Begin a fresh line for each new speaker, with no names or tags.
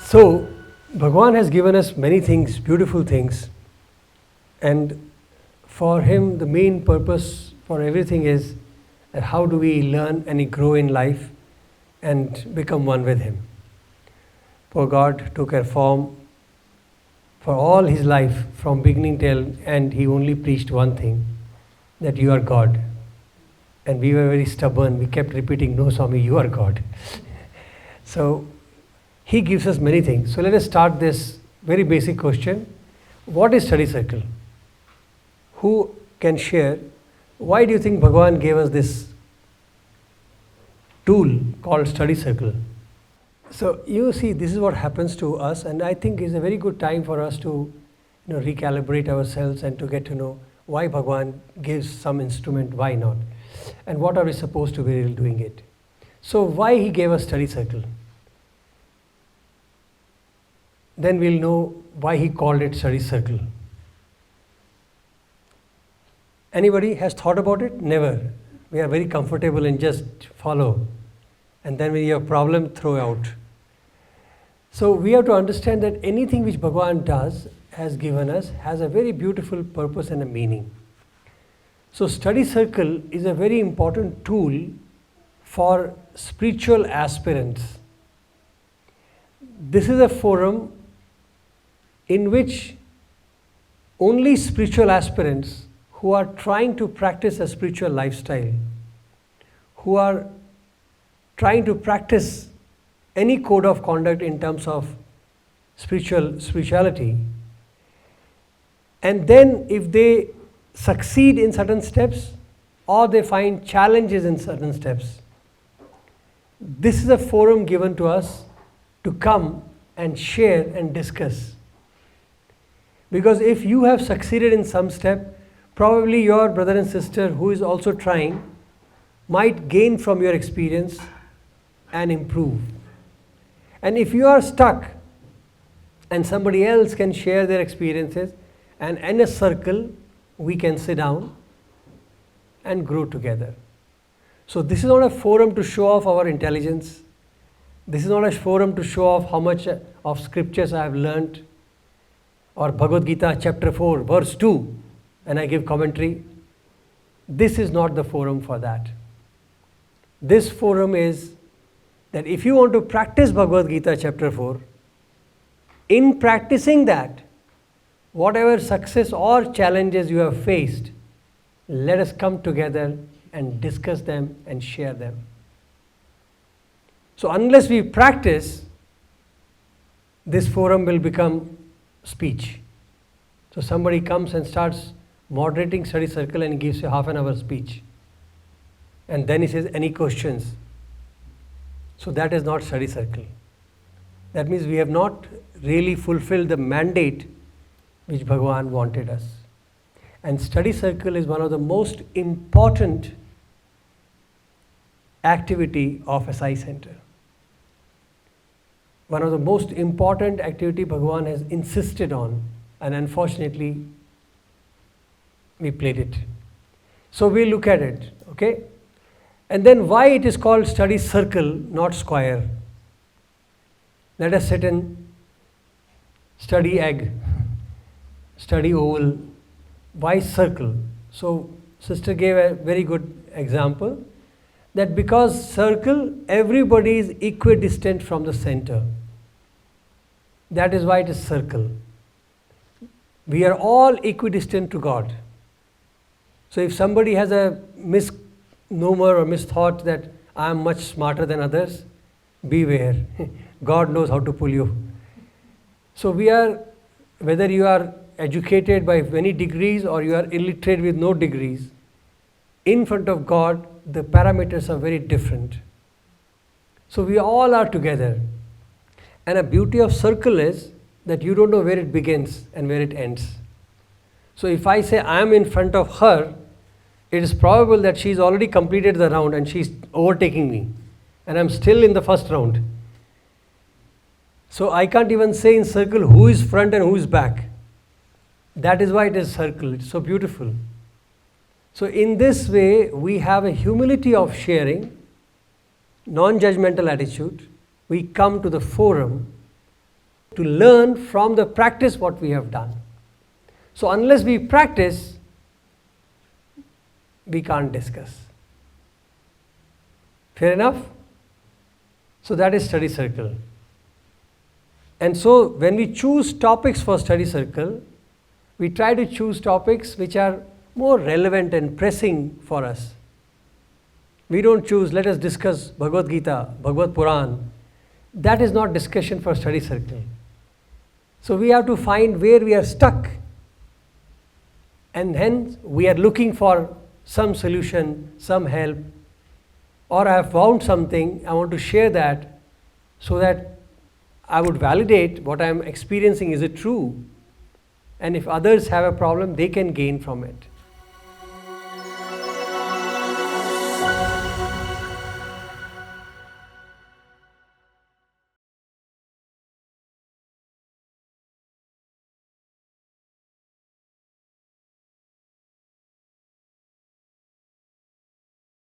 So, Bhagwan has given us many things, beautiful things, and for him the main purpose for everything is that how do we learn and grow in life and become one with him. Poor God took a form for all his life, from beginning till end. He only preached one thing, that you are God. And we were very stubborn. We kept repeating, no Swami, you are God. So he gives us many things. So let us start this very basic question. What is study circle? Who can share? Why do you think Bhagavan gave us this tool called study circle? So you see, this is what happens to us, and I think it's a very good time for us to recalibrate ourselves and to get to know why Bhagavan gives some instrument, why not, and what are we supposed to be really doing it. So why he gave us study circle? Then we'll know why he called it study circle. Anybody has thought about it? Never. We are very comfortable in just follow, and then when you have a problem, throw out. So we have to understand that anything which Bhagavan does, has given us, has a very beautiful purpose and a meaning. So study circle is a very important tool for spiritual aspirants. This is a forum in which only spiritual aspirants who are trying to practice a spiritual lifestyle, who are trying to practice any code of conduct in terms of spirituality, and then if they succeed in certain steps or they find challenges in certain steps, this is a forum given to us to come and share and discuss. Because if you have succeeded in some step, probably your brother and sister who is also trying might gain from your experience and improve. And if you are stuck and somebody else can share their experiences, and in a circle we can sit down and grow together. So this is not a forum to show off our intelligence. This is not a forum to show off how much of scriptures I have learnt, or Bhagavad Gita chapter 4 verse 2 and I give commentary. This is not the forum for that. This forum is that if you want to practice Bhagavad Gita chapter 4, in practicing that, whatever success or challenges you have faced, let us come together and discuss them and share them. So unless we practice, this forum will become speech. So somebody comes and starts moderating study circle and gives you half an hour speech. And then he says, any questions? So that is not study circle. That means we have not really fulfilled the mandate which Bhagavan wanted us. And study circle is one of the most important activity of SI Center. One of the most important activity Bhagavan has insisted on, and unfortunately we played it. So we'll look at it, okay? And then why it is called study circle, not square. Let us sit and study egg, study oval. Why circle? So sister gave a very good example that because circle, everybody is equidistant from the center. That is why it is circle. We are all equidistant to God. So if somebody has a misnomer or misthought that I am much smarter than others, beware. God knows how to pull you. So we are, whether you are educated by many degrees or you are illiterate with no degrees, in front of God, the parameters are very different. So we all are together. And a beauty of circle is that you don't know where it begins and where it ends. So if I say I am in front of her, it is probable that she's already completed the round and she's overtaking me. And I'm still in the first round. So I can't even say in circle who is front and who is back. That is why it is circle. It's so beautiful. So in this way, we have a humility of sharing, non-judgmental attitude. We come to the forum to learn from the practice what we have done. So unless we practice, we can't discuss. Fair enough? So that is study circle. And so when we choose topics for study circle, we try to choose topics which are more relevant and pressing for us. We don't choose, let us discuss Bhagavad Gita, Bhagavad Puran. That is not discussion for study circle. So we have to find where we are stuck, and hence we are looking for some solution, some help, or I have found something, I want to share that so that I would validate what I am experiencing, is it true? And if others have a problem, they can gain from it.